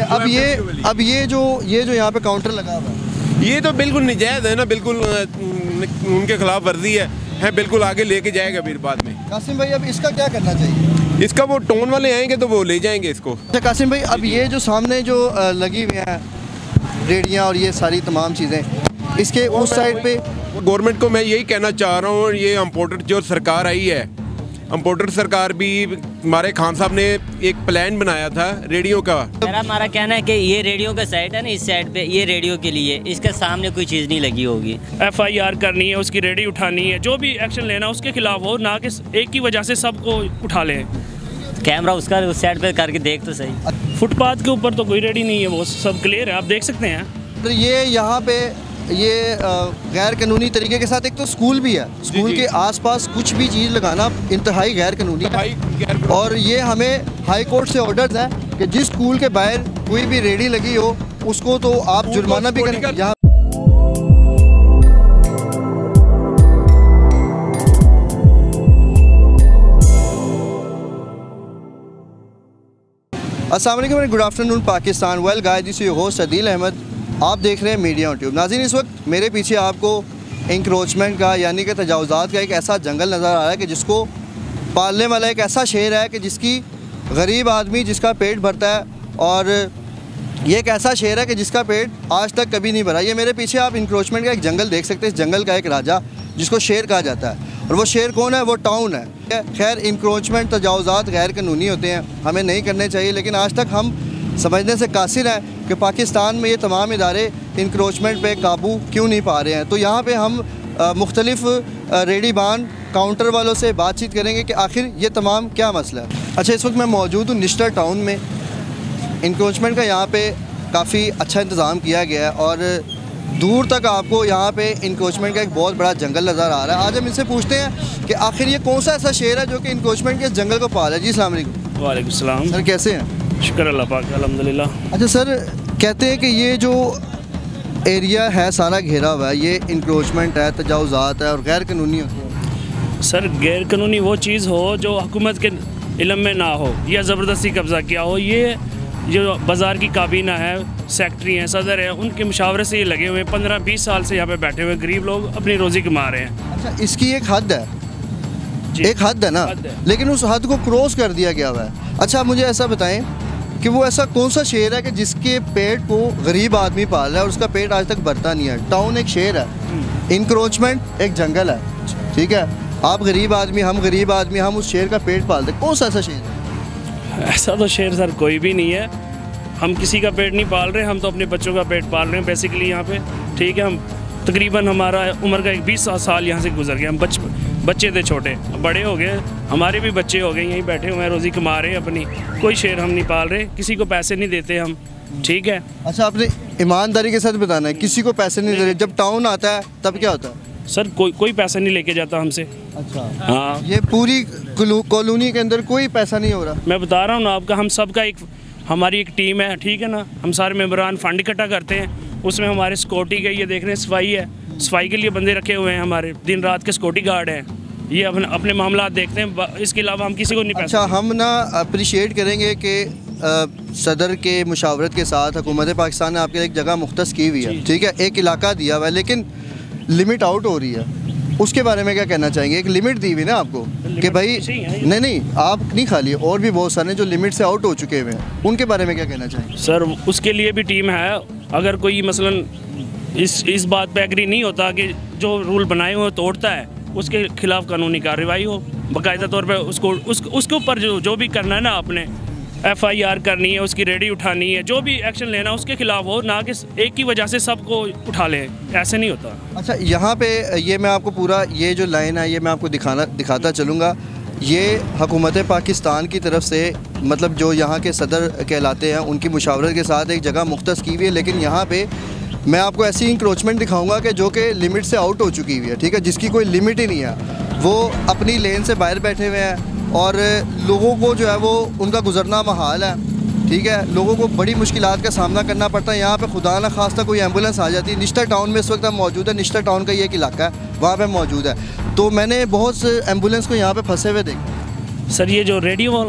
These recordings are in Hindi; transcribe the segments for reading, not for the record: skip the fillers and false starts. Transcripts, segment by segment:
अब ये जो यहाँ पे काउंटर लगा हुआ है, ये तो बिल्कुल निजायज़ है ना, बिल्कुल उनके खिलाफ वर्जी है बिल्कुल आगे लेके जाएगा फिर बाद में। कासिम भाई अब इसका क्या करना चाहिए? इसका वो टोन वाले आएंगे तो वो ले जाएंगे इसको। अच्छा कासिम भाई, अब ये जो सामने जो लगी हुई हैं रेडियाँ और ये सारी तमाम चीज़ें, इसके उस साइड पे गवर्नमेंट को मैं यही कहना चाह रहा हूँ, ये इम्पोर्टेड जो सरकार आई है, इम्पोर्टेड सरकार भी, हमारे खान साहब ने एक प्लान बनाया था रेडियो का। हमारा कहना है कि ये रेडियो का साइड है ना, इस साइड पे ये रेडियो के लिए, इसके सामने कोई चीज़ नहीं लगी होगी। FIR करनी है, उसकी रेडी उठानी है, जो भी एक्शन लेना उसके खिलाफ हो, ना कि एक की वजह से सबको उठा लें। कैमरा उसका उस साइड पे करके देख तो सही। फुटपाथ के ऊपर तो कोई रेडी नहीं है, वो सब क्लियर है, आप देख सकते हैं। तो ये यहाँ पे ये गैर कानूनी तरीके के साथ, एक तो स्कूल भी है, स्कूल के आसपास कुछ भी चीज़ लगाना इंतहाई गैर कानूनी है। और ये हमें हाई कोर्ट से ऑर्डर्स है कि जिस स्कूल के बाहर कोई भी रेडी लगी हो उसको तो आप जुर्माना भी करेंगे। यहाँ अस्सलाम वालेकुम, good afternoon Pakistan. Well guys, this is your host Adeel Ahmad, आप देख रहे हैं मीडिया ऑन ट्यूब। नाज़रीन, इस वक्त मेरे पीछे आपको इंक्रोचमेंट का यानी कि तजावुज़ात का एक ऐसा जंगल नज़र आ रहा है कि जिसको पालने वाला एक ऐसा शेर है कि जिसकी गरीब आदमी जिसका पेट भरता है, और ये एक ऐसा शेर है कि जिसका पेट आज तक कभी नहीं भरा। ये मेरे पीछे आप इंक्रोचमेंट का एक जंगल देख सकते हैं, इस जंगल का एक राजा जिसको शेर कहा जाता है, और वो शेर कौन है? वो टाउन है। खैर, इंक्रोचमेंट तजावुज़ात गैर कानूनी होते हैं, हमें नहीं करने चाहिए, लेकिन आज तक हम समझने से कासिर हैं कि पाकिस्तान में ये तमाम इदारे इंक्रोचमेंट पे काबू क्यों नहीं पा रहे हैं। तो यहाँ पे हम मुख्तलिफ रेडी बान काउंटर वालों से बातचीत करेंगे कि आखिर ये तमाम क्या मसला है। अच्छा, इस वक्त मैं मौजूद हूँ निस्टर टाउन में। इंक्रोचमेंट का यहाँ पे काफ़ी अच्छा इंतज़ाम किया गया है और दूर तक आपको यहाँ पे इंक्रोचमेंट का एक बहुत बड़ा जंगल नज़र आ रहा है। आज हम इनसे पूछते हैं कि आखिर ये कौन सा ऐसा शेर है जो कि इंक्रोचमेंट के जंगल को पाल है। जी अस्सलाम वालेकुम। वालेकुम सलाम सर, कैसे हैं? शुक्र अल्लाह पाक, अल्हम्दुलिल्लाह। अच्छा सर, कहते हैं कि ये जो एरिया है सारा घेरा हुआ है, ये इंक्रोचमेंट है, तजावुज़ात है और गैर कानूनी होती है। सर, गैर कानूनी वो चीज़ हो जो हुकूमत के इल्म में ना हो या ज़बरदस्ती कब्ज़ा किया हो। ये जो बाज़ार की काबीना है, सेक्रेटरी हैं, सदर हैं, उनके मुशावरे से ये लगे हुए हैं। 15-20 साल से यहाँ पे बैठे हुए गरीब लोग अपनी रोज़ी कमा रहे हैं। अच्छा, इसकी एक हद है, एक हद है ना, लेकिन उस हद को क्रॉस कर दिया गया हुआ है। अच्छा, मुझे ऐसा बताएं कि वो ऐसा कौन सा शेर है कि जिसके पेट को गरीब आदमी पाल रहा है और उसका पेट आज तक भरता नहीं है। टाउन एक शेर है, इंक्रोचमेंट एक जंगल है, ठीक है। आप गरीब आदमी, हम गरीब आदमी, हम उस शेर का पेट पालते, कौन सा ऐसा शेर है? ऐसा तो शेर सर कोई भी नहीं है। हम किसी का पेट नहीं पाल रहे, हम तो अपने बच्चों का पेट पाल रहे हैं बेसिकली यहाँ पे, ठीक है। हम तकरीबन हमारा उम्र का 20 साल यहाँ से गुजर गया। हम बच्चे थे छोटे, बड़े हो गए, हमारे भी बच्चे हो गए, यहीं बैठे हुए हैं, रोज़ी कमा रहे हैं अपनी। कोई शेर हम नहीं पाल रहे, किसी को पैसे नहीं देते हम, ठीक है। अच्छा, आपने ईमानदारी के साथ बताना है, किसी को पैसे नहीं दे रहे। जब टाउन आता है तब क्या होता है? सर, कोई पैसा नहीं लेके जाता हमसे। अच्छा, हाँ, ये पूरी कॉलोनी के अंदर कोई पैसा नहीं हो रहा। मैं बता रहा हूँ ना आपका, हम सब का हमारी एक टीम है, ठीक है ना। हम सारे मेंबरान फंड इकट्ठा करते हैं, उसमें हमारे सिक्योरिटी का ये देख रहे हैं, सफाई है, सफाई के लिए बंदे रखे हुए हैं, हमारे दिन रात के सिक्योरिटी गार्ड हैं, ये अपने मामला देखते हैं। इसके अलावा हम किसी को नहीं पैसा। अच्छा, हम ना अप्रिशिएट करेंगे कि सदर के मुशावरत के साथ हुकूमत पाकिस्तान ने आपके लिए एक जगह मुख्तस की हुई है, ठीक है, एक इलाका दिया हुआ है, लेकिन लिमिट आउट हो रही है। उसके बारे में क्या कहना चाहेंगे? एक लिमिट दी हुई ना आपको कि भाई नहीं आप नहीं खाली, और भी बहुत सारे जो लिमिट से आउट हो चुके हुए हैं, उनके बारे में क्या कहना चाहेंगे? सर, उसके लिए भी टीम है। अगर कोई मसलन इस बात पे एग्री नहीं होता कि जो रूल बनाए हुए तोड़ता है, उसके खिलाफ कानूनी कार्रवाई हो बाकायदा तौर पे। उसके ऊपर जो भी करना है ना, आपने FIR करनी है, उसकी रेडी उठानी है, जो भी एक्शन लेना उसके खिलाफ हो, ना कि एक की वजह से सबको उठा लें, ऐसे नहीं होता। अच्छा, यहाँ पे ये मैं आपको पूरा ये जो लाइन है ये मैं आपको दिखाता चलूँगा। ये हुकूमत पाकिस्तान की तरफ से, मतलब जो यहाँ के सदर कहलाते हैं, उनकी मुशावरत के साथ एक जगह मुख्तस की हुई है, लेकिन यहाँ पे मैं आपको ऐसी इंक्रोचमेंट दिखाऊंगा कि जो कि लिमिट से आउट हो चुकी हुई है, ठीक है, जिसकी कोई लिमिट ही नहीं है। वो अपनी लेन से बाहर बैठे हुए हैं और लोगों को जो है वो उनका गुजरना महाल है, ठीक है। लोगों को बड़ी मुश्किलात का सामना करना पड़ता है। यहाँ पे खुदा न खास्ता कोई एम्बुलेंस आ जाती है। निस्टर टाउन में इस वक्त हम मौजूद है, निस्टर टाउन का ये एक इलाका है, वहाँ पे मौजूद है। तो मैंने बहुत से एम्बुलेंस को यहाँ पे फंसे हुए देखे, सर ये जो रेडियो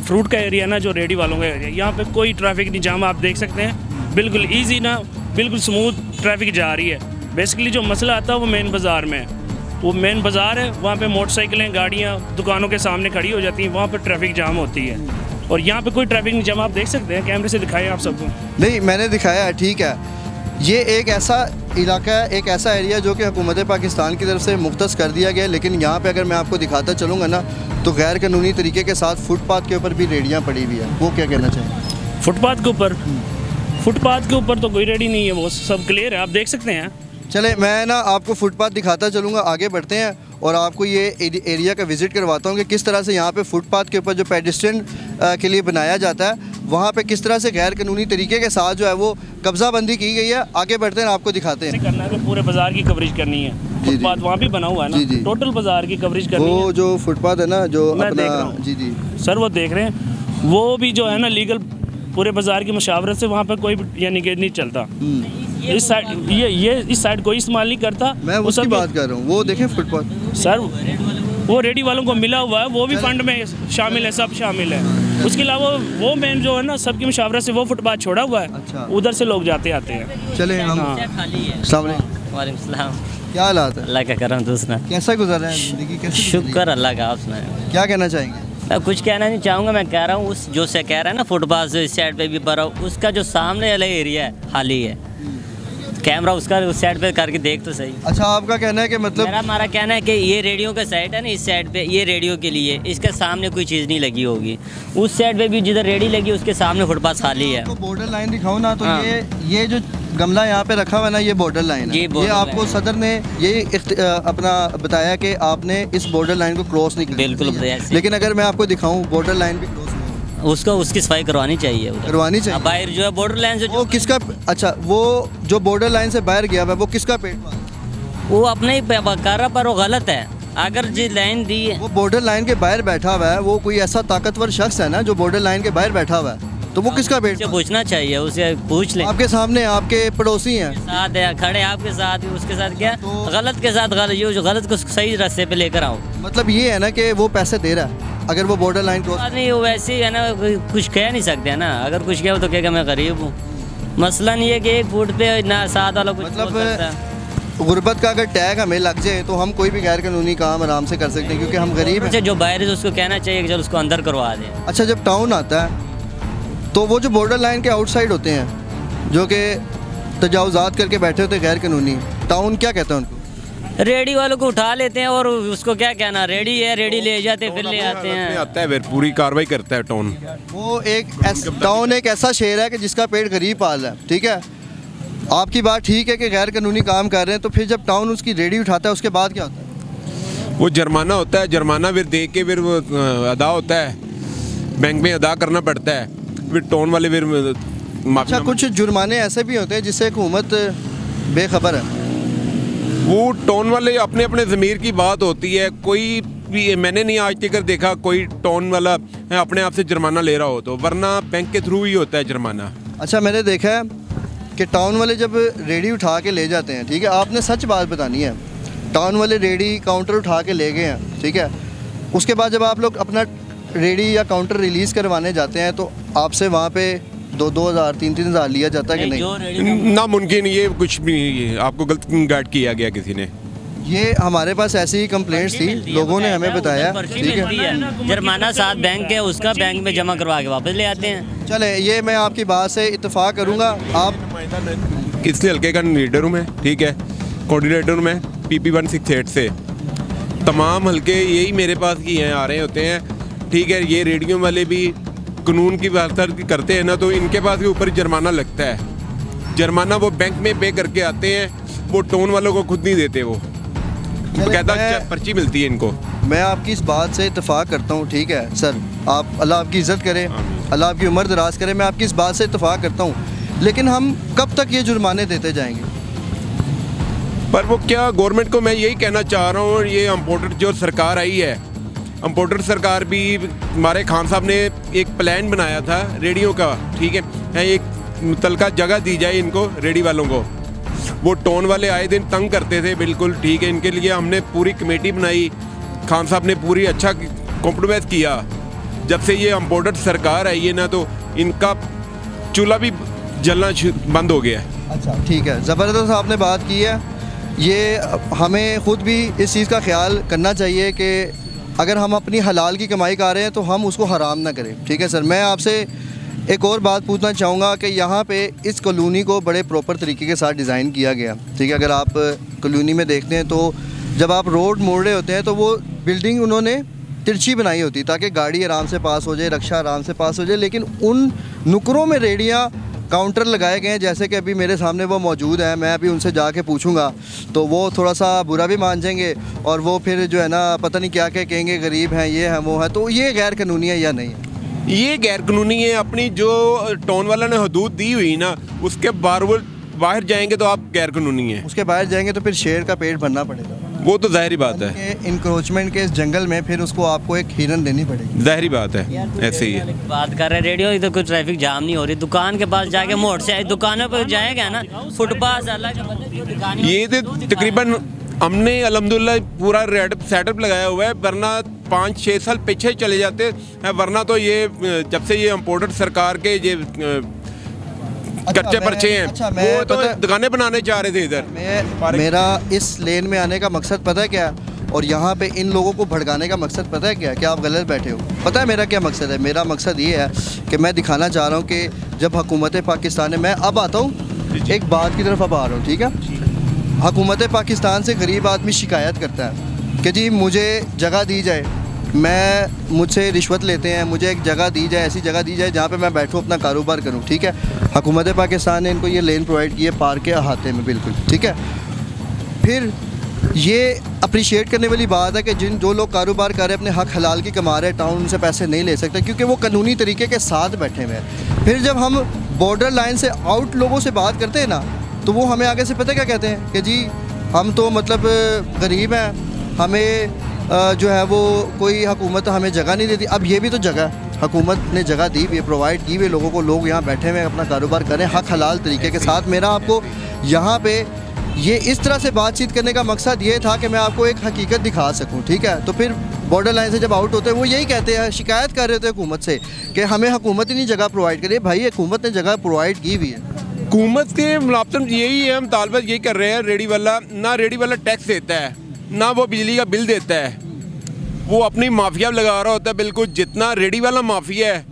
फ्रूट का एरिया ना, जो रेडी वालों का एरिया, यहाँ पे कोई ट्रैफिक नहीं जाम, आप देख सकते हैं, बिल्कुल ईजी ना, बिल्कुल स्मूथ ट्रैफिक जा रही है। बेसिकली जो मसला आता है वो मेन बाज़ार में है, वो मेन बाज़ार है, वहाँ पे मोटरसाइकिलें गाड़ियाँ दुकानों के सामने खड़ी हो जाती हैं, वहाँ पे ट्रैफिक जाम होती है। और यहाँ पे कोई ट्रैफिक नहीं जाम, आप देख सकते हैं, कैमरे से दिखाएं आप सबको। नहीं, मैंने दिखाया है, ठीक है। ये एक ऐसा इलाका है, एक ऐसा एरिया जो कि हुकूमत पाकिस्तान की तरफ से मुख्तस कर दिया गया है, लेकिन यहाँ पे अगर मैं आपको दिखाता चलूँगा ना तो गैर कानूनी तरीके के साथ फुटपाथ के ऊपर भी रेडियाँ पड़ी हुई है। वो क्या कहना चाहिए? फुटपाथ के ऊपर तो कोई रेडी नहीं है, वो सब क्लियर है, आप देख सकते हैं। चले, मैं ना आपको फुटपाथ दिखाता चलूँगा, आगे बढ़ते हैं और आपको ये एरिया का विज़िट करवाता हूँ कि किस तरह से यहाँ पे फुटपाथ के ऊपर जो पेडेस्ट्रियन के लिए बनाया जाता है, वहाँ पे किस तरह से गैर कानूनी तरीके के साथ जो है वो कब्ज़ाबंदी की गई है। आगे बढ़ते हैं, आपको दिखाते हैं। करना है कि पूरे बाज़ार की कवरेज करनी है, फुटपाथ वहाँ भी बना हुआ है ना, टोटल बाज़ार की कवरेज करनी है। वो जो फुटपाथ है ना, जो मैं अपना, देख रहा हूँ। जी सर वो देख रहे हैं, वो भी जो है ना लीगल पूरे बाज़ार की मशावरत से वहाँ पर कोई यानी कि नहीं चलता। इस साइड ये इस साइड कोई इस्तेमाल नहीं करता। मैं उसकी बात कर रहा हूँ, वो देखें फुटपाथ सर, वो रेडी वालों को मिला हुआ है, वो भी फंड में शामिल है, सब शामिल है। उसके अलावा वो मेन जो है ना, सबकी मशावरत से वो फुटपाथ छोड़ा हुआ है। अच्छा। उधर से लोग जाते आते हैं। चले हम। वालेकुम सलाम। क्या हालात है? अल्लाह का करम, दूसरा कैसा गुजर रहा है जिंदगी, कैसे शुक्र अल्लाह का। आप सुनाए, क्या कहना चाहेंगे? मैं कुछ कहना नहीं चाहूँगा। मैं कह रहा हूँ उस जो से कह रहा है ना फुटपाथ जो इस साइड पे भी भरा, उसका जो सामने वाला एरिया है खाली है, कैमरा उसका उस साइड पे करके देख तो सही। अच्छा, आपका कहना है कि मतलब हमारा कहना है कि ये रेडियो का साइड है ना, इस साइड पे ये रेडियो के लिए, इसके सामने कोई चीज़ नहीं लगी होगी। उस साइड पे भी जिधर रेडी लगी उसके सामने फुटपाथ खाली है। तो बॉर्डर लाइन दिखाओ ना, तो हाँ। ये जो गमला यहाँ पे रखा हुआ है ना, ये बॉर्डर लाइन है। ये आपको सदर ने ये अपना बताया कि आपने इस बॉर्डर लाइन को क्रॉस नहीं करना। बिल्कुल, लेकिन अगर मैं आपको दिखाऊं बॉर्डर लाइन भी क्रॉस उसको उसकी सफाई करवानी चाहिए, करवानी चाहिए। बाहर जो है बॉर्डर लाइन से वो किसका, अच्छा वो जो बॉर्डर लाइन से बाहर गया हुआ है वो किसका पेट पाल? वो अपने ही कर रहा, पर वो गलत है। अगर जी लाइन दी है, वो बॉर्डर लाइन के बाहर बैठा हुआ है, वो कोई ऐसा ताकतवर शख्स है ना जो बॉर्डर लाइन के बाहर बैठा हुआ है, तो वो किसका पेट पाल? पूछना चाहिए, उसे पूछ ले। आपके सामने आपके पड़ोसी हैं, साथ है, खड़े आपके साथ, उसके साथ क्या गलत के साथ गलत, जो गलत को सही रास्ते पे लेकर आओ। मतलब ये है ना कि वो पैसे दे रहा है अगर वो बॉर्डर लाइन क्रॉस नहीं, वो वैसे ही है ना, कुछ कह नहीं सकते है ना। अगर कुछ कहा तो कहेगा मैं गरीब हूँ। मसला नहीं है कि 1 फुट पे ना साथ वाला कुछ मतलब गुर्बत का अगर टैग हमें लग जाए तो हम कोई भी गैर कानूनी काम आराम से कर सकते हैं, क्योंकि हम गरीब हैं। जो बाहर है उसको कहना चाहिए कि चलो उसको अंदर करवा दें। अच्छा, जब टाउन आता है तो वो जो बॉर्डर लाइन के आउटसाइड होते हैं जो कि तजावुज़ात करके बैठे होते हैं गैर कानूनी, टाउन क्या कहता है उनको? रेडी वालों को उठा लेते हैं और उसको क्या कहना, रेडी है, रेडी ले जाते फिर ले आते हैं, आता है, फिर पूरी कार्रवाई करता है टाउन। वो टाउन एक ऐसा शहर है कि जिसका पेट गरीब पाल रहा है, ठीक है। आपकी बात ठीक है कि गैर कानूनी काम कर रहे हैं, तो फिर जब टाउन उसकी रेडी उठाता है उसके बाद क्या होता है? वो जुर्माना होता है, जुर्माना फिर दे के फिर वो अदा होता है, बैंक में अदा करना पड़ता है, फिर टाउन वाले फिर अच्छा, कुछ जुर्माने ऐसे भी होते हैं जिससे हुकूमत बेखबर है। वो टाउन वाले अपने अपने ज़मीर की बात होती है। कोई भी मैंने नहीं आज तक देखा कोई टाउन वाला अपने आप से जुर्माना ले रहा हो, तो वरना बैंक के थ्रू ही होता है जुर्माना। अच्छा, मैंने देखा है कि टाउन वाले जब रेडी उठा के ले जाते हैं, ठीक है, आपने सच बात बतानी है, टाउन वाले रेडी काउंटर उठा के ले गए हैं, ठीक है, उसके बाद जब आप लोग अपना रेडी या काउंटर रिलीज़ करवाने जाते हैं तो आपसे वहाँ पे 2,000 3,000 लिया जाता है कि नहीं? नामुमकिन, ये कुछ भी आपको गलत गाइड किया गया किसी ने। ये हमारे पास ऐसी ही कंप्लेंट्स थी, लोगों ने हमें बताया, ठीक है। जुर्माना साथ बैंक है उसका, बैंक में जमा करवा के वापस ले आते हैं। चले, ये मैं आपकी बात से इत्तेफाक करूँगा। आप इसलिए हल्के का लीडर हूँ मैं, ठीक है, कोऑर्डिनेटर हूँ मैं PP 168 से। तमाम हल्के यही मेरे पास ही हैं, आ रहे होते हैं, ठीक है। ये रेडियो वाले भी कानून की बात करते हैं ना, तो इनके पास के ऊपर जुर्माना लगता है। जुर्माना वो बैंक में पे करके आते हैं, वो टाउन वालों को खुद नहीं देते, वो कहता पर्ची मिलती है इनको। मैं आपकी इस बात से इत्तेफाक करता हूँ, ठीक है सर, आप अल्लाह आपकी इज़्ज़त करे, अल्लाह आपकी उम्र दराज करे, मैं आपकी इस बात से इत्तेफाक करता हूँ, लेकिन हम कब तक ये जुर्माने देते जाएंगे? पर वो क्या, गवर्नमेंट को मैं यही कहना चाह रहा हूँ, ये इम्पोर्टेड जो सरकार आई है, इम्पोर्टेड सरकार भी, हमारे खान साहब ने एक प्लान बनाया था रेडियो का, ठीक है, एक मुतलका जगह दी जाए इनको, रेडी वालों को। वो टाउन वाले आए दिन तंग करते थे, बिल्कुल ठीक है, इनके लिए हमने पूरी कमेटी बनाई, खान साहब ने पूरी अच्छा कॉम्प्रोमाइज़ किया। जब से ये इम्पोर्टेड सरकार आई है ना, तो इनका चूल्हा भी जलना बंद हो गया है। अच्छा ठीक है, ज़बरदस्त आपने बात की है। ये हमें ख़ुद भी इस चीज़ का ख्याल करना चाहिए कि अगर हम अपनी हलाल की कमाई कर रहे हैं तो हम उसको हराम ना करें। ठीक है सर, मैं आपसे एक और बात पूछना चाहूँगा कि यहाँ पे इस कॉलोनी को बड़े प्रॉपर तरीके के साथ डिज़ाइन किया गया। ठीक है, अगर आप कॉलोनी में देखते हैं तो जब आप रोड मोड़ रहे होते हैं तो वो बिल्डिंग उन्होंने तिरछी बनाई होती ताकि गाड़ी आराम से पास हो जाए, रक्षा आराम से पास हो जाए, लेकिन उन नुकरों में रेडियाँ काउंटर लगाए गए हैं, जैसे कि अभी मेरे सामने वो मौजूद हैं। मैं अभी उनसे जाके पूछूंगा तो वो थोड़ा सा बुरा भी मान जाएंगे और वो फिर जो है ना पता नहीं क्या क्या कहेंगे, गरीब हैं, ये हैं, वो है। तो ये गैर कानूनी है या नहीं है? ये गैर कानूनी है। अपनी जो टाउन वाला ने हदूद दी हुई ना, उसके बाहर जाएंगे तो आप गैर कानूनी है। उसके बाहर जाएंगे तो फिर शेर का पेट भरना पड़ेगा। वो तो ज़ाहिरी बात है। इंक्रोचमेंट के इस जंगल में फिर उसको आपको एक हिरन देनी पड़ेगी। ज़ाहिरी बात है, ऐसे ही है। बात कर रहे हैं रेडियो, इधर कोई ट्रैफिक जाम नहीं हो रही। दुकान के पास जाके मोड़ से दुकानों पर जाएगा ना, फुटपाथ अलग है। ये तो तकरीबन हमने अल्हम्दुलिल्लाह पूरा रेड सेटअप लगाया हुआ है, वरना 5-6 साल पीछे चले जाते हैं। वरना तो ये जब से ये इम्पोर्टेड सरकार के ये कच्चे पर्चे हैं, वो तो दुकानें बनाने चाह रहे थे इधर। मेरा इस लेन में आने का मकसद पता है क्या है, और यहाँ पे इन लोगों को भड़काने का मकसद पता है क्या है? कि आप गलत बैठे हो। पता है मेरा क्या मकसद है? मेरा मकसद ये है कि मैं दिखाना चाह रहा हूँ कि जब हुकूमत पाकिस्तान है, मैं अब आता हूँ एक बात की तरफ अब आ रहा हूँ। ठीक है, हुकूमत पाकिस्तान से गरीब आदमी शिकायत करता है कि जी मुझे जगह दी जाए, मुझसे रिश्वत लेते हैं, मुझे एक जगह दी जाए, ऐसी जगह दी जाए जहाँ पे मैं बैठूँ अपना कारोबार करूँ। ठीक है, हुकूमत पाकिस्तान ने इनको ये लेन प्रोवाइड की है पार्क के अहाते में, बिल्कुल ठीक है। फिर ये अप्रिशिएट करने वाली बात है कि जो लोग कारोबार कर रहे हैं, अपने हक हलाल की कमा रहे हैं, टाउन उनसे पैसे नहीं ले सकते क्योंकि वो कानूनी तरीके के साथ बैठे हुए हैं। फिर जब हम बॉर्डर लाइन से आउट लोगों से बात करते हैं ना, तो वो हमें आगे से पता क्या कहते हैं कि जी हम तो मतलब गरीब हैं, हमें जो है वो कोई हुकूमत हमें जगह नहीं देती। अब ये भी तो जगह है, हुकूमत ने जगह दी हुई है, प्रोवाइड की हुई लोगों को, लोग यहाँ बैठे हुए अपना कारोबार करें हक हलाल तरीके के साथ। मेरा आपको यहाँ पे ये इस तरह से बातचीत करने का मकसद ये था कि मैं आपको एक हकीकत दिखा सकूँ। ठीक है, तो फिर बॉर्डर लाइन से जब आउट होते हैं वो यही कहते हैं, शिकायत कर रहे थे हुकूमत से कि हमें हुकूमत ही नहीं जगह प्रोवाइड करी। भाई हुकूमत ने जगह प्रोवाइड की हुई है, हुकूमत के मुलाजम यही है, हम तालबत यही कर रहे हैं। रेडी वाला टैक्स देता है, ना वो बिजली का बिल देता है, वो अपनी माफिया लगा रहा होता है। बिल्कुल जितना रेडी वाला माफिया है,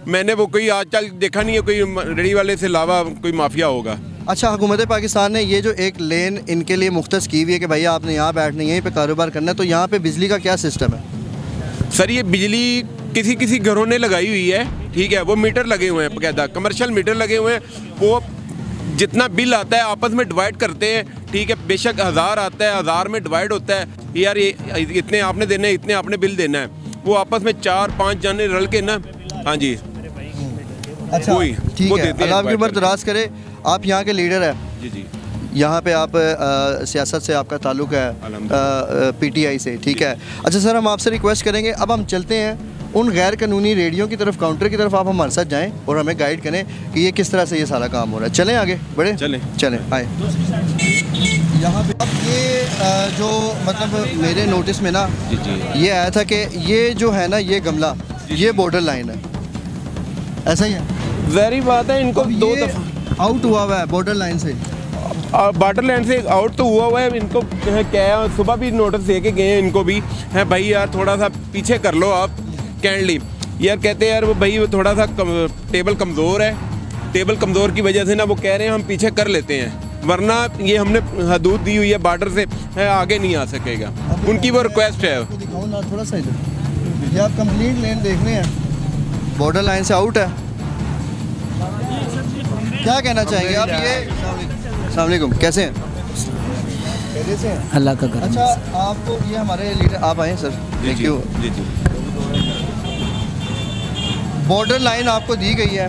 मैंने वो कोई आज तक देखा नहीं है कोई रेडी वाले से अलावा कोई माफिया होगा। अच्छा, हुकूमत पाकिस्तान ने ये जो एक लेन इनके लिए मुख्तस की हुई है कि भैया आपने यहाँ बैठना, यहीं पे कारोबार करना है, तो यहाँ पे बिजली का क्या सिस्टम है? सर ये बिजली किसी घरों ने लगाई हुई है। ठीक है, वो मीटर लगे हुए हैं, बाकायदा कमर्शियल मीटर लगे हुए हैं। वो जितना बिल आता है आपस में डिवाइड करते हैं। ठीक है, बेशक 1000 आता है, 1000 में डिवाइड होता है, यार ये इतने आपने देना है, इतने आपने बिल देना है। वो आपस में 4-5 जने रल के ना, हाँ जी, अच्छा ठीक है, अल्लाह आपकी उम्र दराज करे। आप यहाँ के लीडर हैं जी जी, यहाँ पे आप सियासत से आपका ताल्लुक है PTI से, ठीक है। अच्छा सर, हम आपसे रिक्वेस्ट करेंगे, अब हम चलते हैं उन गैर कानूनी रेडियो की तरफ, काउंटर की तरफ, आप हमारे साथ जाएं और हमें गाइड करें कि ये किस तरह से ये सारा काम हो रहा है। चलें आगे बढ़े, चलें आए यहाँ पे। अब ये जो मतलब मेरे नोटिस में ना ये आया था कि ये जो है ना ये गमला, ये बॉर्डर लाइन है, ऐसा ही है? ज़ाहिर बात है, इनको 2 दफ़ा आउट हुआ हुआ है बॉर्डर लाइन से, बॉर्डर लाइन से आउट तो हुआ है। इनको क्या है, सुबह भी नोटिस दे के गए हैं इनको भी, है भाई यार थोड़ा सा पीछे कर लो आप कैंडली। यार कहते हैं यार वो भाई वो थोड़ा सा टेबल कमज़ोर है, टेबल कमज़ोर की वजह से ना वो कह रहे हैं हम पीछे कर लेते हैं, वरना ये हमने हदूद दी हुई है बॉर्डर से, है आगे नहीं आ सकेगा। उनकी वो रिक्वेस्ट है। दिखाओ ना थोड़ा सा इधर, ये आप कंप्लीट लेन देख रहे हैं, बॉर्डर लाइन से आउट है। क्या कहना चाहेंगे आप? ये अस्सलाम वालेकुम, कैसे हैं? कैसे हैं? अल्लाह का करम। अच्छा, आपको ये हमारे लीडर, आप आए sir, thank you. Border line आपको दी गई है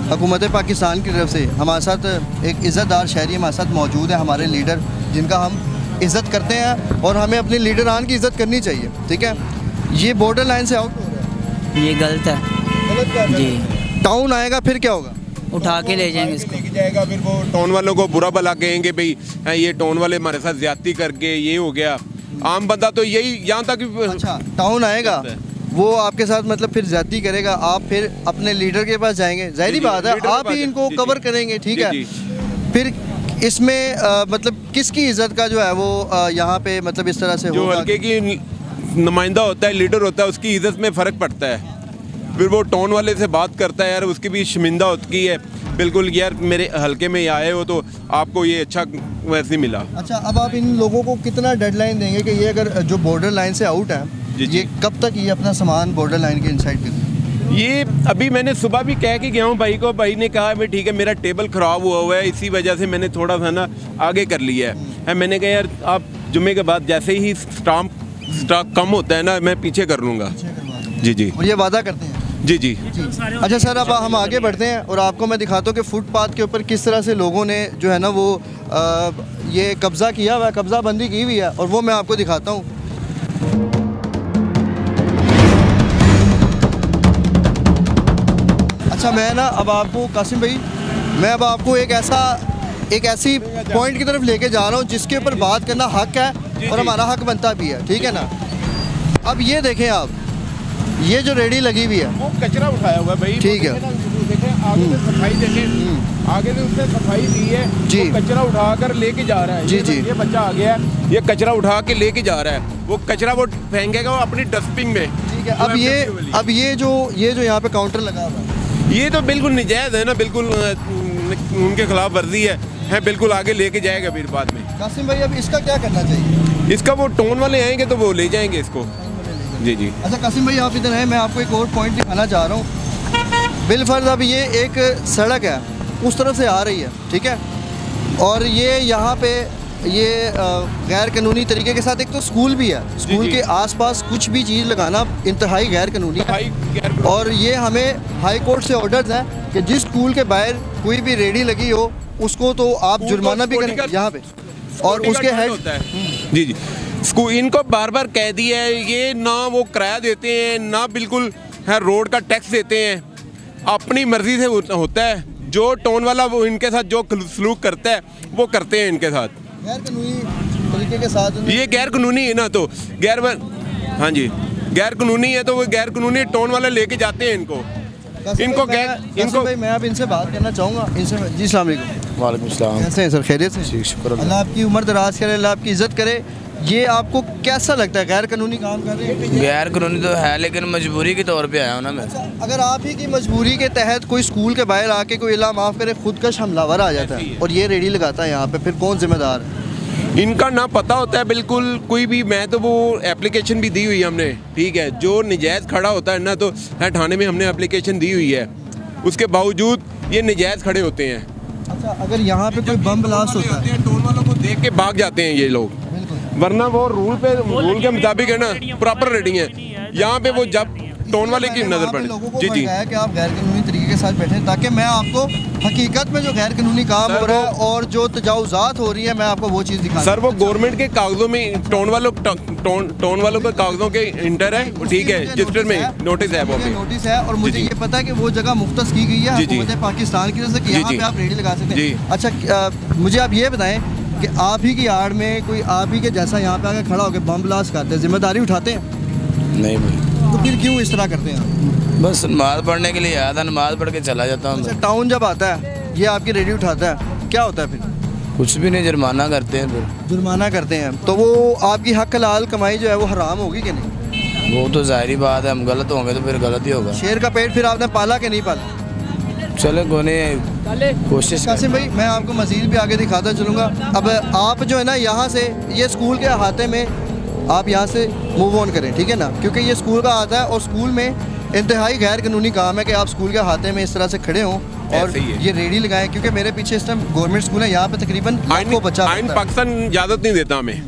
हुकूमत पाकिस्तान की तरफ से। हमारे साथ एक इज़्ज़तदार शहरी हमारे साथ मौजूद है, हमारे लीडर जिनका हम इज़्ज़त करते हैं और हमें अपने लीडरान की इज़्ज़त करनी चाहिए, ठीक है। ये बॉर्डर लाइन से आउट हो रहा है, ये गलत है, गलत क्या है? जी टाउन आएगा फिर क्या होगा? उठा के ले जाएंगे इसको, जाएगा, फिर वो टाउन वालों को बुरा भला कहेंगे, भाई ये टाउन वाले हमारे साथ ज्यादती करके ये हो गया। आम बंदा तो यही यहाँ तक। अच्छा, टाउन आएगा वो आपके साथ मतलब फिर ज्यादती करेगा, आप फिर अपने लीडर के पास जाएंगे, जाहिर बात है आप ही इनको कवर करेंगे, ठीक है। फिर इसमें मतलब किसकी इज्जत का जो है वो यहाँ पे मतलब इस तरह से जो हल्के की नुमाइंदा होता है, लीडर होता है, उसकी इज्जत में फ़र्क पड़ता है। फिर वो टाउन वाले से बात करता है यार, उसकी भी शर्मिंदा होती है बिल्कुल, यार मेरे हल्के में आए हो तो आपको ये अच्छा वैसे मिला। अच्छा, अब आप इन लोगों को कितना डेडलाइन देंगे कि ये अगर जो बॉर्डर लाइन से आउट है, ये कब तक ये अपना सामान बॉर्डर लाइन के इनसाइड कर? ये अभी मैंने सुबह भी कह के गया हूँ भाई को, भाई ने कहा भाई ठीक है मेरा टेबल ख़राब हुआ है, इसी वजह से मैंने थोड़ा सा ना आगे कर लिया है। मैंने कहा यार आप जुम्मे के बाद जैसे ही स्टॉक कम होता है ना, मैं पीछे कर लूँगा। जी जी, और ये वादा करते हैं? जी जी। अच्छा सर, अब हम आगे बढ़ते हैं और आपको मैं दिखाता हूँ कि फुटपाथ के ऊपर किस तरह से लोगों ने जो है ना वो ये कब्ज़ा किया हुआ है, कब्ज़ा बंदी की हुई है, और वो मैं आपको दिखाता हूँ। अच्छा, मैं ना अब आपको कासिम भाई, मैं अब आपको एक ऐसी पॉइंट की तरफ लेके जा रहा हूँ जिसके ऊपर बात करना हक है और हमारा हक बनता भी है, ठीक है ना। अब ये देखें आप, ये जो रेडी लगी हुई है वो कचरा उठाया हुआ है भाई, ठीक है। आगे से सफाई देखें, आगे से उसने सफाई दी है जी, कचरा उठाकर लेके जा रहा है। जी जी, ये बच्चा आ गया है, ये कचरा उठा के लेके जा रहा है, वो कचरा वो फेंकेगा वो अपनी डस्टबिन में, ठीक है। अब ये जो यहाँ पे काउंटर लगा हुआ है, ये तो बिल्कुल निजायज़ है ना, बिल्कुल उनके खिलाफ वर्जी है बिल्कुल, आगे लेके जाएगा फिर बाद में। कासिम भाई, अब इसका क्या करना चाहिए? इसका वो टाउन वाले आएंगे तो वो ले जाएंगे इसको। जी जी। अच्छा कासिम भाई, आप इधर हैं, मैं आपको एक और पॉइंट दिखाना चाह रहा हूँ। बिलफर्ज अब ये एक सड़क है, उस तरफ से आ रही है, ठीक है, और ये यहाँ पे ये गैर कानूनी तरीके के साथ एक तो स्कूल भी है, स्कूल के आसपास कुछ भी चीज़ लगाना इंतहाई गैर कानूनी है, और ये हमें हाई कोर्ट से ऑर्डर्स हैं कि जिस स्कूल के बाहर कोई भी रेडी लगी हो उसको तो आप जुर्माना भी करें यहाँ पे, और उसके हेड होता है। जी जी, स्कूल इनको बार बार कह दिया है, ये ना वो किराया देते हैं ना बिल्कुल है रोड का टैक्स देते हैं, अपनी मर्जी से होता है। जो टाउन वाला वो इनके साथ जो सलूक करता है वो करते हैं इनके साथ, गैर कानूनी तरीके के साथ। ये गैर कानूनी है ना, तो हाँ जी गैर कानूनी है, तो वो गैर कानूनी टाउन वाले लेके जाते हैं इनको भाई मैं अब इनसे बात करना चाहूँगा इनसे। जी अस्सलाम वालेकुम। वालेकुम सलाम। कैसे हैं सर? खैरियत से? शुक्र, अल्लाह आपकी उम्र दराज करे, अल्लाह आपकी इज़्ज़त करे। ये आपको कैसा लगता है, गैर कानूनी काम कर रहे हैं? गैर कानूनी तो है, लेकिन मजबूरी के तौर पे आया हूँ ना मैं। अच्छा, अगर आप ही की मजबूरी के तहत कोई स्कूल के बाहर आके कोई इल्ला माफ़ करे खुदकश हमलावर आ जाता है और ये रेडी लगाता है यहाँ पे, फिर कौन जिम्मेदार है? इनका ना पता होता है बिल्कुल कोई भी। मैं तो वो एप्लीकेशन भी दी हुई है हमने, ठीक है, जो नजायज़ खड़ा होता है ना तो थाने में हमने एप्लीकेशन दी हुई है, उसके बावजूद ये नजायज़ खड़े होते हैं। अच्छा, अगर यहाँ पे कोई बम ब्लास्ट होता है, टोल वालों को देख के भाग जाते हैं ये लोग, वरना वो रूल के मुताबिक है ना, प्रॉपर रेडिंग है। यहाँ पे वो जब टोन वाले की नज़र पड़े। जी जी, कि आप गैर कानूनी तरीके के साथ बैठे, ताकि मैं आपको हकीकत में जो गैर कानूनी काम हो रहा है और जो तजावुज़ात हो रही है मैं आपको वो चीज़ दिखा। सर वो गवर्नमेंट के कागजों में टोन वालों के कागजों के इंटर है, ठीक है, रजिस्टर में नोटिस है, वो नोटिस है, और मुझे ये पता है कि वो जगह मुख्तस की गई है हुकूमत पाकिस्तान की तरफ से कि यहाँ पे आप रेडी लगा सकते हैं। अच्छा, मुझे आप ये बताएं कि आप ही की आड़ में कोई आप ही के जैसा यहाँ पे आके खड़ा होकर बम ब्लास्ट करते हैं, जिम्मेदारी उठाते हैं? नहीं भाई। तो फिर क्यों इस तरह करते हैं? बस नमाज पढ़ने के लिए आया था, नमाज पढ़ के चला जाता हूँ। अच्छा, टाउन जब आता है ये आपकी रेडी उठाता है, क्या होता है फिर? कुछ भी नहीं, जुर्माना करते हैं। फिर जुर्माना करते हैं तो वो आपकी हक हलाल कमाई जो है वो हराम होगी कि नहीं? वो तो जाहिर बात है, हम गलत होंगे तो फिर गलत ही होगा। शेर का पेट फिर आपने पाला कि नहीं पाला? चले कोने कोशिश। कासिम भाई, मैं आपको मज़ीद भी आगे दिखाता चलूँगा। अब आप जो है ना यहाँ से ये स्कूल के अहाते में आप यहाँ से मूव ऑन करें, ठीक है ना, क्योंकि ये स्कूल का आता है और स्कूल में इंतहाई गैर कानूनी काम है कि आप स्कूल के अहाते में इस तरह से खड़े हों और ये रेडी लगाएं, क्योंकि मेरे पीछे इस टाइम गवर्नमेंट स्कूल है, यहाँ पे तकरीबन लाखों बच्चा आइन पाकिस्तान इजाज़त नहीं देता हमें।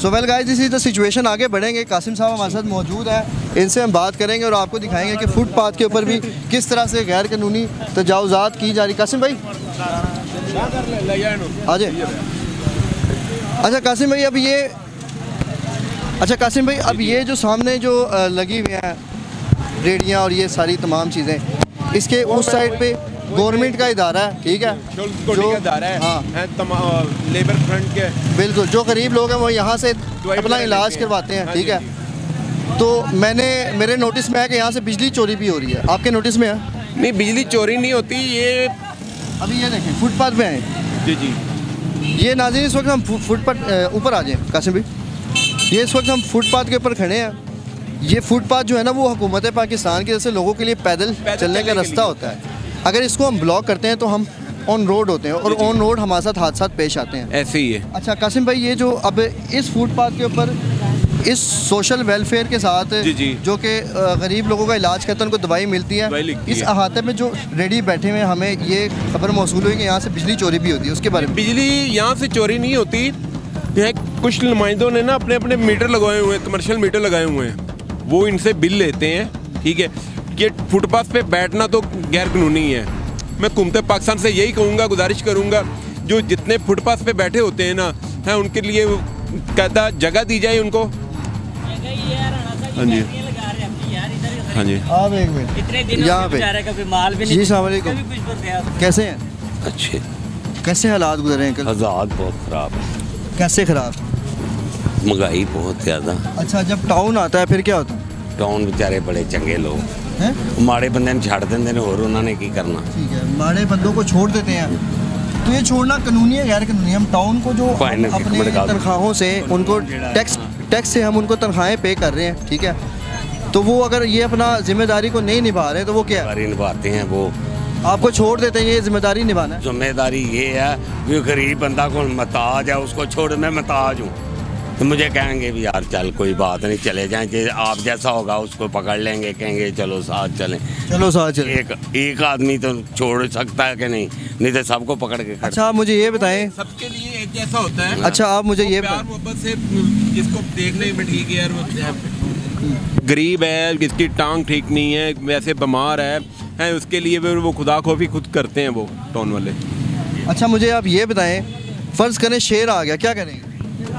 So well guys, this is the situation. आगे बढ़ेंगे, कासिम साहब हमारे साथ मौजूद है, इनसे हम बात करेंगे और आपको दिखाएंगे कि फुटपाथ के ऊपर भी किस तरह से गैर कानूनी तजावुज़ात की जा रही। कासिम भाई आ जाए। अच्छा कासिम भाई, अब ये जो सामने जो लगी हुई हैं रेडियाँ और ये सारी तमाम चीज़ें, इसके उस साइड पे गवर्नमेंट का इदारा है, ठीक है, जो इदारा है, हाँ, लेबर फ्रंट के बिल्कुल, जो गरीब लोग हैं वो यहाँ से अपना इलाज करवाते हैं, ठीक है। तो मेरे नोटिस में है कि यहाँ से बिजली चोरी भी हो रही है, आपके नोटिस में है? नहीं, बिजली चोरी नहीं होती, ये अभी ये देखें फुटपाथ पे आए जी जी, ये नाज़रीन इस वक्त हम फुटपाथ ऊपर आ जाएं कासिम भाई, ये इस वक्त हम फुटपाथ के ऊपर खड़े हैं। ये फुटपाथ जो है ना वो हुकूमत पाकिस्तान की जैसे लोगों के लिए पैदल चलने का रास्ता होता है, अगर इसको हम ब्लॉक करते हैं तो हम ऑन रोड होते हैं और ऑन रोड हमारे साथ हादसा पेश आते हैं, ऐसे ही है। अच्छा कासिम भाई, ये जो अब इस फुटपाथ के ऊपर इस सोशल वेलफेयर के साथ जी। जो कि गरीब लोगों का इलाज करता है, उनको दवाई मिलती है, इस अहाते में जो रेडी बैठे हुए हमें ये खबर मौसूल हुई कि यहाँ से बिजली चोरी भी होती है, उसके बारे में? बिजली यहाँ से चोरी नहीं होती, यहाँ कुछ नुमाइंदों ने ना अपने अपने मीटर लगाए हुए हैं, कमर्शियल मीटर लगाए हुए हैं, वो इनसे बिल लेते हैं, ठीक है। ये फुटपाथ पे बैठना तो गैर कानूनी है। मैं हुकूमत पाकिस्तान से यही कहूँगा, गुजारिश करूँगा, जो जितने फुटपाथ पे बैठे होते हैं ना, है उनके लिए कहता जगह दी जाए उनको। हाँ जी, हाँ जी, आप एक मिनट यहाँ पे जी, सलाम अलैकुम, कैसे हैं? अच्छे। कैसे हालात गुजरे हैं? हालात बहुत ख़राब है। कैसे ख़राब? महंगाई बहुत ज़्यादा। अच्छा, जब टाउन आता है फिर क्या होता है? टाउन बेचारे बड़े चंगे लोग हैं, माड़े बंदे ने छड़ देंगे ने, और उन्होंने की करना। ठीक है, माड़े बंदों को छोड़ देते हैं, तो ये छोड़ना कानूनी है गैर कानूनी? हम टाउन को जो अपने तनख्वाहों से उनको टैक्स से हम उनको तनख्वाहें पे कर रहे हैं, ठीक है, तो वो अगर ये अपना जिम्मेदारी को नहीं निभा रहे तो वो क्या है? निभाते हैं, वो आपको छोड़ देते हैं, ये जिम्मेदारी निभाना है। जिम्मेदारी ये है कि गरीब बंदा को महताज है, उसको छोड़, मैं महताज हूँ, तो मुझे कहेंगे भी यार चल कोई बात नहीं, चले जाएं, आप जैसा होगा उसको पकड़ लेंगे, कहेंगे चलो साथ चलें, चलो साथ चलें। एक आदमी तो छोड़ सकता है कि नहीं तो सबको पकड़ के। अच्छा, आप मुझे ये बताएं, सबके लिए एक जैसा होता है। अच्छा, आप मुझे ये प्यार मोहब्बत से जिसको देखने में ठीक है यार, वो गरीब है, जिसकी टांग ठीक नहीं है, वैसे बीमार है, उसके लिए वो खुदा खौफी खुद करते हैं वो टाउन वाले। अच्छा, मुझे आप ये बताएं, फ़र्ज़ करें शेर आ गया, क्या करेंगे?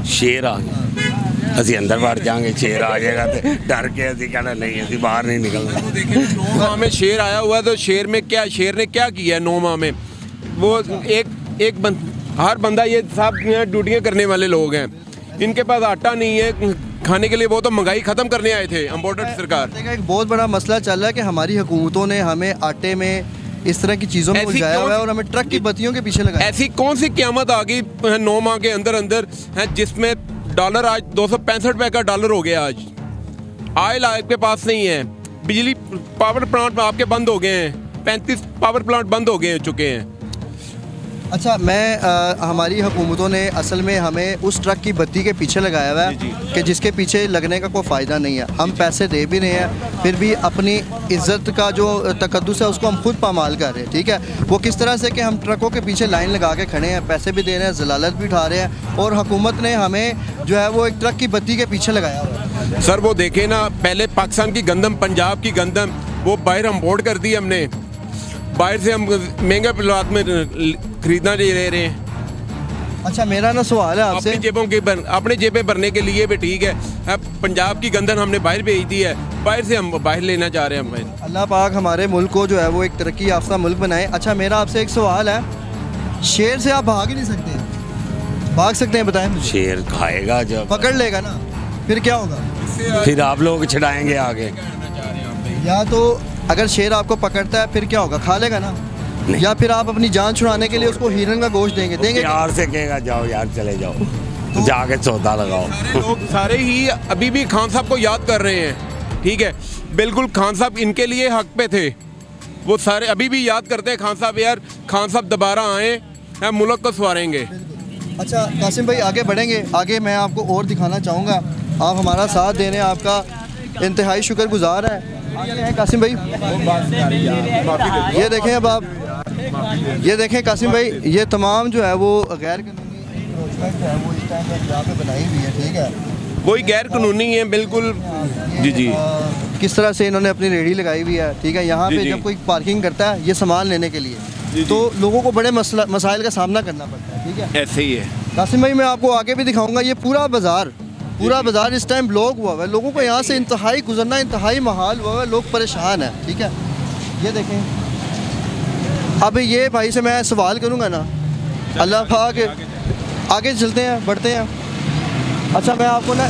शेर आ गया, असी अंदर बढ़ जाएंगे, शेर आ जाएगा तो डर के असी कहना नहीं, असी बाहर नहीं निकलना। 9 माह में शेर आया हुआ है, तो शेर ने क्या किया है 9 माह में? वो हर बंदा, ये सब ड्यूटियाँ करने वाले लोग हैं, इनके पास आटा नहीं है खाने के लिए, वो तो महंगाई ख़त्म करने आए थे इम्पोर्टेड सरकार। एक बहुत बड़ा मसला चल रहा है कि हमारी हुकूमतों ने हमें आटे में इस तरह की चीज़ों में उलझाया हुआ है और हमें ट्रक की बत्तियों के पीछे लगाया। ऐसी कौन सी क़यामत आ गई 9 माह के अंदर है जिसमें डॉलर आज 265 रुपये का डॉलर हो गया। आज ऑयल आपके पास नहीं है, बिजली पावर प्लांट आपके बंद हो गए हैं, 35 पावर प्लांट बंद हो गए चुके हैं। अच्छा, हमारी हुकूमतों ने असल में हमें उस ट्रक की बत्ती के पीछे लगाया हुआ है कि जिसके पीछे लगने का कोई फ़ायदा नहीं है। हम पैसे दे भी रहे हैं, फिर भी अपनी इज़्ज़त का जो तकद्दुस है उसको हम खुद पामाल कर रहे हैं, ठीक है। वो किस तरह से कि हम ट्रकों के पीछे लाइन लगा के खड़े हैं, पैसे भी दे रहे हैं, ज़लालत भी उठा रहे हैं, और हुकूमत ने हमें जो है वो एक ट्रक की बत्ती के पीछे लगाया हुआ है। सर वो देखें ना, पहले पाकिस्तान की गंदम, पंजाब की गंदम, वो बाहर इम्पोर्ट कर दी हमने, बाहर से हम महंगे प्लाट में खरीदना ले रहे हैं। अच्छा, मेरा ना सवाल है आपसे, अपने जेबें भरने के लिए भी ठीक है, अब पंजाब की गंदन हमने बाहर भेज दी है, बाहर से हम बाहर लेना चाह रहे हैं। अल्लाह पाक हमारे मुल्क को जो है वो एक तरक्की याफ्ता मुल्क बनाए। अच्छा, मेरा आपसे एक सवाल है, शेर से आप भाग ही नहीं सकते, भाग सकते हैं? बताएं मुझे। शेर खाएगा, जब पकड़ लेगा ना, फिर क्या होगा? फिर आप लोग छिड़ाएंगे आगे, या तो अगर शेर आपको पकड़ता है फिर क्या होगा? खा लेगा ना, या फिर आप अपनी जान छुड़ाने के लिए उसको हिरन का गोश्त देंगे? प्यार से कहेगा जाओ यार चले जाओ, तो जाके सौदा लगाओ। लोग सारे ही अभी भी खान साहब को याद कर रहे हैं, ठीक है, बिल्कुल खान साहब इनके लिए हक पे थे, वो सारे अभी भी याद करते हैं खान साहब, यार खान साहब दोबारा आए, मुल्क को संवारेंगे। अच्छा कासिम भाई, आगे बढ़ेंगे, आगे मैं आपको और दिखाना चाहूँगा, आप हमारा साथ देने आपका इंतहाई शुक्रगुजार है। कासिम भाई ये देखें, अब आप ये देखें कासिम भाई, ये तमाम जो है वो गैर कानूनी इंक्रोचमेंट है, वो इस टाइम पर यहाँ पे बनाई हुई है, ठीक है, वही गैर कानूनी है बिल्कुल। जी जी, किस तरह से इन्होंने अपनी रेडी लगाई हुई है, ठीक है, यहाँ पे जब कोई पार्किंग करता है ये सामान लेने के लिए, तो लोगों को बड़े मसाइल का सामना करना पड़ता है, ठीक है, ऐसे ही है। कासिम भाई मैं आपको आगे भी दिखाऊंगा, ये पूरा बाज़ार इस टाइम ब्लॉक हुआ है, लोगों को यहाँ से इंतहाई गुजरना इंतहाई महाल हुआ है, लोग परेशान हैं, ठीक है। ये देखें, अब ये भाई से मैं सवाल करूँगा ना, अल्लाह पाक आगे चलते हैं, बढ़ते हैं। अच्छा, मैं आपको ना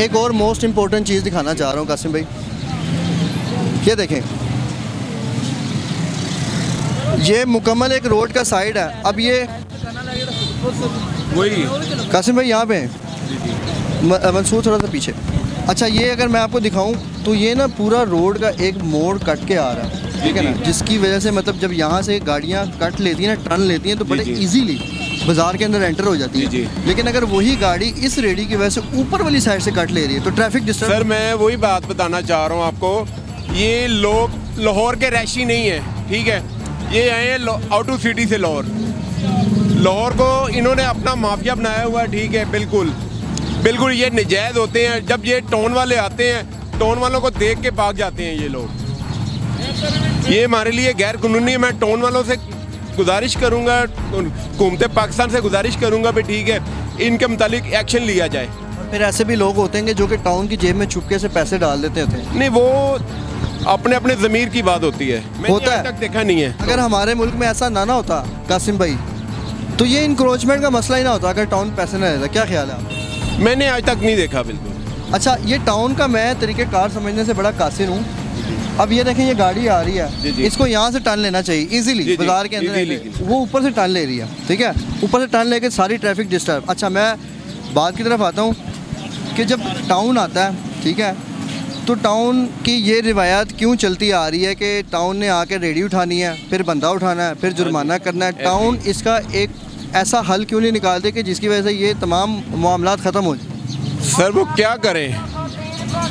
एक और मोस्ट इम्पोर्टेंट चीज़ दिखाना चाह रहा हूँ कासिम भाई। ये देखें, ये मुकम्मल एक रोड का साइड है। अब ये वही कासिम भाई यहाँ पे हैं, मंसूर थोड़ा सा पीछे। अच्छा, ये अगर मैं आपको दिखाऊं तो ये ना पूरा रोड का एक मोड़ कट के आ रहा है, ठीक है ना, जिसकी वजह से मतलब जब यहाँ से गाड़ियाँ कट लेती हैं ना, टर्न लेती हैं, तो बड़े इजीली बाजार के अंदर एंटर हो जाती है। लेकिन अगर वही गाड़ी इस रेडी की वजह से ऊपर वाली साइड से कट ले रही है तो ट्रैफिक डिस्टर्ब। सर, मैं वही बात बताना चाह रहा हूँ आपको, ये लोग लाहौर के रैशी नहीं है, ठीक है, ये आए हैं आउट ऑफ सिटी से लाहौर को इन्होंने अपना माफिया बनाया हुआ है, ठीक है, बिल्कुल ये नजायज़ होते हैं। जब ये टाउन वाले आते हैं, टाउन वालों को देख के भाग जाते हैं ये लोग, ये हमारे लिए गैर कानूनी है। मैं टाउन वालों से गुजारिश करूंगा, हुकूमत पाकिस्तान से गुजारिश करूंगा भी ठीक है, इनके मुतालिक एक्शन लिया जाए। फिर ऐसे भी लोग होते हैं जो कि टाउन की जेब में चुपके से पैसे डाल देते होते हैं। नहीं, वो अपने अपने ज़मीर की बात होती है, होता है, तक देखा नहीं है। अगर हमारे मुल्क में ऐसा ना होता कासिम भाई, तो ये इंक्रोचमेंट का मसला ही ना होता, अगर टाउन पैसे ना देता। क्या ख्याल है आपका? मैंने आज तक नहीं देखा बिल्कुल। अच्छा, ये टाउन का मैं तरीक़ेकार समझने से बड़ा कासिर हूँ। अब ये देखें, ये गाड़ी आ रही है, इसको यहाँ से टर्न लेना चाहिए इजीली, बाजार के अंदर, वो ऊपर से टर्न ले रही है, ठीक है, ऊपर से टर्न लेके सारी ट्रैफिक डिस्टर्ब। अच्छा, मैं बात की तरफ आता हूँ कि जब टाउन आता है, ठीक है, तो टाउन की ये रिवायत क्यों चलती आ रही है कि टाउन ने आके रेडी उठानी है, फिर बंदा उठाना है, फिर जुर्माना करना है। टाउन इसका एक ऐसा हल क्यों नहीं निकालते कि जिसकी वजह से ये तमाम मामलात ख़त्म हो जाए? सर, वो क्या करें,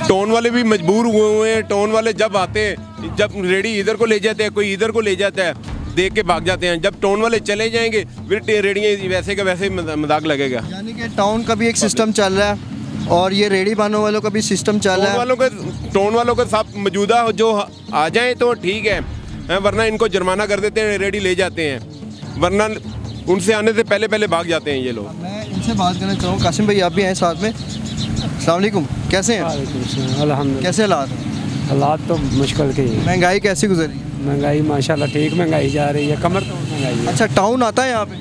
टाउन वाले भी मजबूर हुए हैं। टाउन वाले जब आते हैं, जब रेडी इधर को ले जाते हैं, कोई इधर को ले जाता है, देख के भाग जाते हैं। जब टाउन वाले चले जाएंगे फिर रेडियाँ वैसे का वैसे मजाक लगेगा। यानी कि टाउन का भी एक सिस्टम चल रहा है और ये रेडी बानों वालों का भी सिस्टम चल रहा है। टाउन वालों का सब मौजूदा जो आ जाए तो ठीक है, वरना इनको जुर्माना कर देते हैं, रेडी ले जाते हैं, वरना उनसे आने से पहले भाग जाते हैं ये लोग। मैं इनसे बात करना चाहूँ, कासिम भाई आप भी हैं साथ में, अस्सलाम वालेकुम, कैसे हैं? अल्हम्दुलिल्लाह। कैसे हालात? हालात तो मुश्किल के ही है। महंगाई कैसी गुजरी? महंगाई माशाल्लाह ठीक महंगाई जा रही है, कमर तो महंगाई है। अच्छा, टाउन आता है यहाँ पे?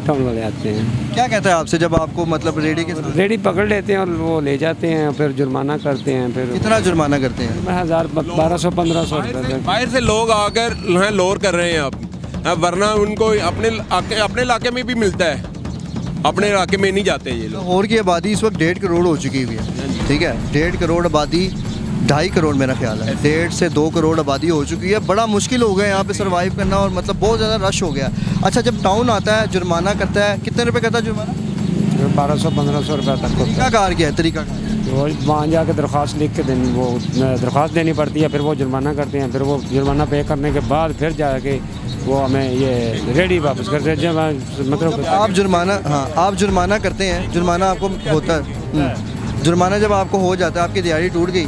टाउन वाले आते हैं। क्या कहता है आपसे जब आपको मतलब रेडी पकड़ लेते हैं और वो ले जाते हैं, फिर जुर्माना करते हैं। फिर कितना जुर्माना करते हैं? 1000 1200 रुपये। बाहर से लोग आकर लोर कर रहे हैं अब, वरना उनको अपने इलाके में भी मिलता है, अपने इलाके में नहीं जाते ये लोग। लाहौर की आबादी इस वक्त 1.5 करोड़ हो चुकी हुई है, ठीक है, 1.5 करोड़ आबादी, 2.5 करोड़ मेरा ख्याल है, 1.5 से 2 करोड़ आबादी हो चुकी है। बड़ा मुश्किल हो गया यहाँ पे सर्वाइव करना, और मतलब बहुत ज़्यादा रश हो गया। अच्छा, जब टाउन आता है, जुर्माना करता है, कितने रुपए करता है जुर्माना? 1200-1500 रुपये तक। तरीकाकार क्या है? तरीका वो वहाँ जाके दरख्वास्त लिख के वो दरख्वास्त देनी पड़ती है, फिर वो जुर्माना करते हैं, फिर वो जुर्माना पे करने के बाद फिर जाके वो हमें ये रेडी वापस करते हैं। मतलब आप जुर्माना, हाँ, आप जुर्माना करते हैं, जुर्माना आपको होता है, जुर्माना जब आपको हो जाता है, आपकी दिहाड़ी टूट गई,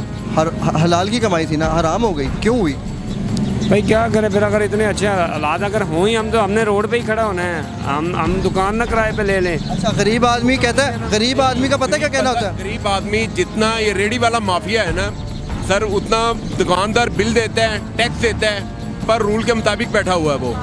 हलाल की कमाई थी ना, हराम हो गई, क्यों हुई? भाई क्या करें फिर, अगर इतने अच्छे हालात अगर हों ही, हम तो हमने रोड पे ही खड़ा होना है, हम दुकान ना किराए पे ले लें। अच्छा, गरीब आदमी कहता है, गरीब आदमी का पता है क्या कहना होता है? गरीब आदमी जितना ये रेडी वाला माफिया है ना सर, उतना दुकानदार बिल देता है, टैक्स देता है, पर रूल के मुताबिक बैठा हुआ है वो।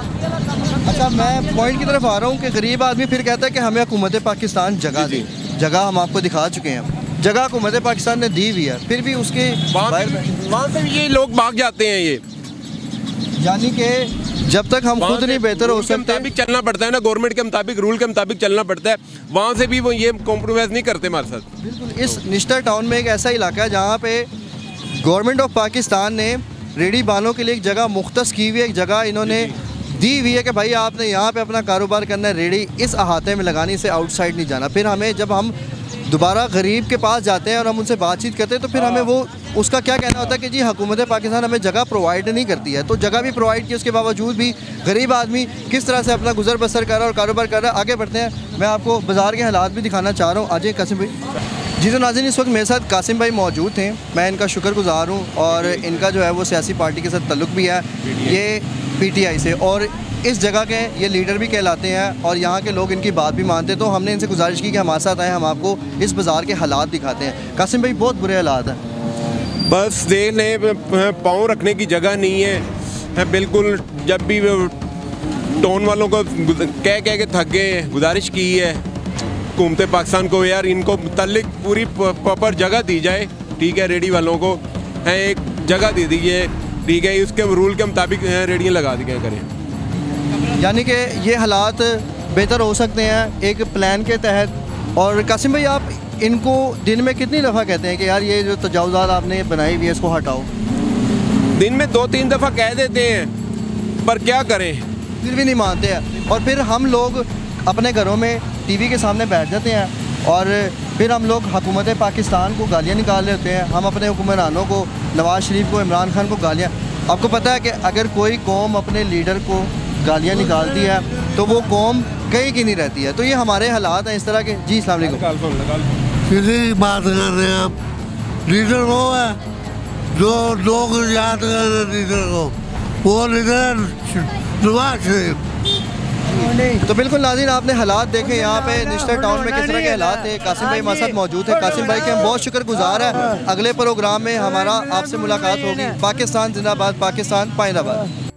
अच्छा, मैं पॉइंट की तरफ आ रहा हूँ कि गरीब आदमी फिर कहता है कि हमें हुकूमत पाकिस्तान जगह दी, जगह हम आपको दिखा चुके हैं, जगह हुकूमत पाकिस्तान ने दी हुई है, फिर भी उसके वहाँ से ये लोग भाग जाते हैं। ये यानी कि जब तक हम खुद नहीं बेहतर हो सकते, मुताबिक चलना पड़ता है ना, गवर्नमेंट के मुताबिक, रूल के मुताबिक चलना पड़ता है, वहाँ से भी वो ये कॉम्प्रोमाइज़ नहीं करते हमारे साथ। बिल्कुल। इस निश्तर टाउन में एक ऐसा इलाका है जहाँ पे गवर्नमेंट ऑफ पाकिस्तान ने रेडी बानों के लिए एक जगह मुख्तस की हुई है, एक जगह इन्होंने दी हुई है कि भाई आपने यहाँ पे अपना कारोबार करना है, रेडी इस अहाते में लगानी, से आउटसाइड नहीं जाना। फिर हमें जब हम दोबारा गरीब के पास जाते हैं और हम उनसे बातचीत करते हैं तो फिर हमें वो उसका क्या कहना होता है कि जी हुकूमत पाकिस्तान हमें जगह प्रोवाइड नहीं करती है। तो जगह भी प्रोवाइड की, उसके बावजूद भी गरीब आदमी किस तरह से अपना गुजर बसर कर रहा है और कारोबार कर रहा है। आगे बढ़ते हैं, मैं आपको बाज़ार के हालात भी दिखाना चाह रहा हूँ। आज कासिम भाई जी, तो नाज़रीन इस वक्त मेरे साथ कासिम भाई मौजूद थे, मैं इनका शुक्रगुज़ार हूँ, और इनका जो है वो सियासी पार्टी के साथ ताल्लुक़ भी है, ये PTI से, और इस जगह के ये लीडर भी कहलाते हैं और यहाँ के लोग इनकी बात भी मानते हैं। तो हमने इनसे गुजारिश की कि हमारे साथ आए, हम आपको इस बाज़ार के हालात दिखाते हैं। कासिम भाई, बहुत बुरे हालात हैं, बस देख लें, पाँव रखने की जगह नहीं है बिल्कुल। जब भी टोन वालों को कह के थक गए हैं। गुजारिश की है हुकूमत पाकिस्तान को, यार इनको मुतल्लिक पूरी प्रॉपर जगह दी जाए, ठीक है। रेडी वालों को एक जगह दे दीजिए, ठीक है, उसके रूल के मुताबिक रेडियाँ लगा दी गए करें। यानी कि ये हालात बेहतर हो सकते हैं एक प्लान के तहत। और कासिम भाई, आप इनको दिन में कितनी दफ़ा कहते हैं कि यार ये जो तजावुज़ात आपने बनाई हुई है इसको हटाओ? दिन में 2-3 दफ़ा कह देते हैं, पर क्या करें, फिर भी नहीं मानते हैं। और फिर हम लोग अपने घरों में टीवी के सामने बैठ जाते हैं और फिर हम लोग हुकूमत पाकिस्तान को गालियाँ निकाल रहे होते हैं। हम अपने हुक्मरानों को, नवाज़ शरीफ को, इमरान खान को गालियाँ। आपको पता है कि अगर कोई कौम अपने लीडर को गालियाँ निकालती है तो वो कौम कहीं की नहीं रहती है। तो ये हमारे हालात हैं इस तरह के। जी अस्सलाम वालेकुम। किसी बात कर रहे हैं आप? लीडर वो है जो लोग याद कर रहे हैं लीडर को, वो लीडर नवाज शरीफ। तो बिल्कुल नाज़रीन, आपने हालात देखे यहाँ पे निश्तर टाउन में किस तरह के हालात थे। कासिम भाई हमारे साथ मौजूद है। कासिम भाई के हम बहुत शुक्रगुजार हैं। अगले प्रोग्राम में हमारा आपसे मुलाकात होगी। पाकिस्तान जिंदाबाद, पाकिस्तान पाइंदाबाद।